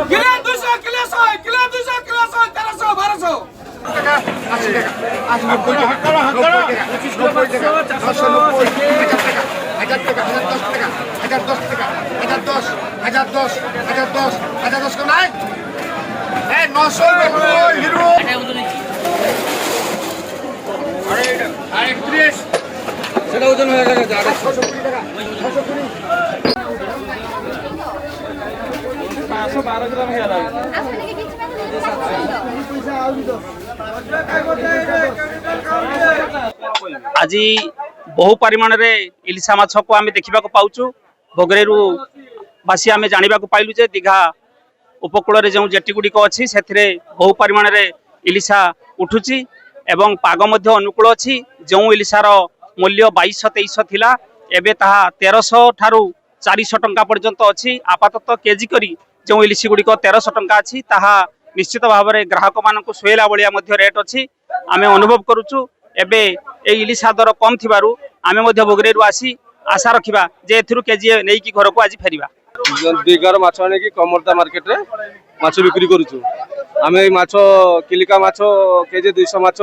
Kilo 200 kilo 100 kilo 200 kilo 100 1300 1200 টাকা 80 টাকা 90 টাকা 90 টাকা 1000 টাকা 1010 টাকা 1010 কেউ নাই 900 হিরো আরে 31 সেটা ওজন হয়ে গেছে 620 টাকা 620 512 গ্রাম হয়ে যাবে আজি বহু পরিমাণরে ইলিশা মাছକୁ ଆମେ ଦେଖିବାକୁ ପାଉଛୁ ଭୋଗରେରୁ ବାସି ଆମେ ଜାଣିବାକୁ ପାଇଲୁ ଯେ ଦୀଘା ଉପକୂଳରେ ଯେଉଁ ଜେଟି ଗୁଡ଼ିକ ଅଛି ସେଥିରେ ବହୁ ପରିମାଣରେ ଇଲିଶା ଉଠୁଛି ଏବଂ ପାଗ ମଧ୍ୟ ଅନୁକୂଳ ଅଛି। ଯେଉଁ ଇଲିଶାର ମୂଲ୍ୟ 2200-2300 ଥିଲା ଏବେ ତାହା 1300 ଠାରୁ 400 ଟଙ୍କା ପର୍ଯ୍ୟନ୍ତ ଅଛି। ଆପାତତଃ କେଜି କରି ଯେଉଁ ଇଲିଶି ଗୁଡ଼ିକ 1300 ଟଙ୍କା ଅଛି ତାହା ନିଶ୍ଚିତ ଭାବରେ ଗ୍ରାହକମାନଙ୍କୁ ଶୋଇଲା ଭଳିଆ ମଧ୍ୟ ରେଟ୍ ଅଛି। ଆମେ ଅନୁଭବ କରୁଛୁ ଏବେ এই ইলিশা দর কম থিবারু আমি মধ্য ভোগরেরু আসি আশা রাখিবা যে এথিরু কেজি নেইকি ঘরকু আজি ফেরিবা। দীঘার মাছ আনিকি কমরদা মার্কেটে মাছ বিক্রি করুছু। আমি এই মাছ কিলিকা মাছ কেজি 200 মাছ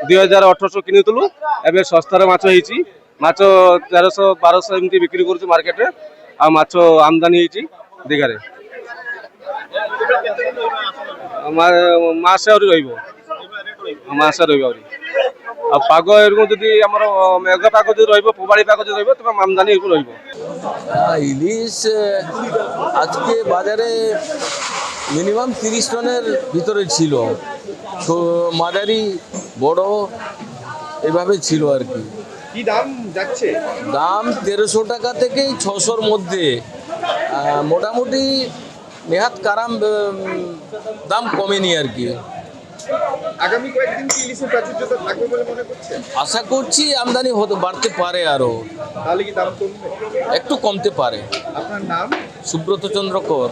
2000-1800 কিনিতুলু এবে সস্তার মাছ হইছি মাছ 1300-1200 এমতি বিক্রি করুছু মার্কেটে। আর মাছ আমদানি হইছি দীঘারে মাসে আହୁରି রইব মাসে রইব আହୁରି। আর পাগ এরকম যদি আমার মেঘ পাগ যদি রইব প্রবাড়ি পাগ যদি রইব তবে আমদানি এরকম রইব। ইলিশ আজকে বাজারে মিনিমাম 30 টনের ভিতরে ছিল, তো মাঝারি বড় এভাবে ছিল আর কি। কি দাম যাচ্ছে? দাম 1300 টাকা থেকে 600-র মধ্যে, মোটামুটি নেহাত কারাম দাম কমেনি আর কি। আগামী কয়েকদিন কি ইলিশের প্রাচুর্যতা থাকবে বলে মনে করছেন? আশা করছি আমদানি বাড়তে পারে, আরো তাহলে কি দাম কমবে? একটু কমতে পারে। আপনার নাম? সুব্রত চন্দ্র কর।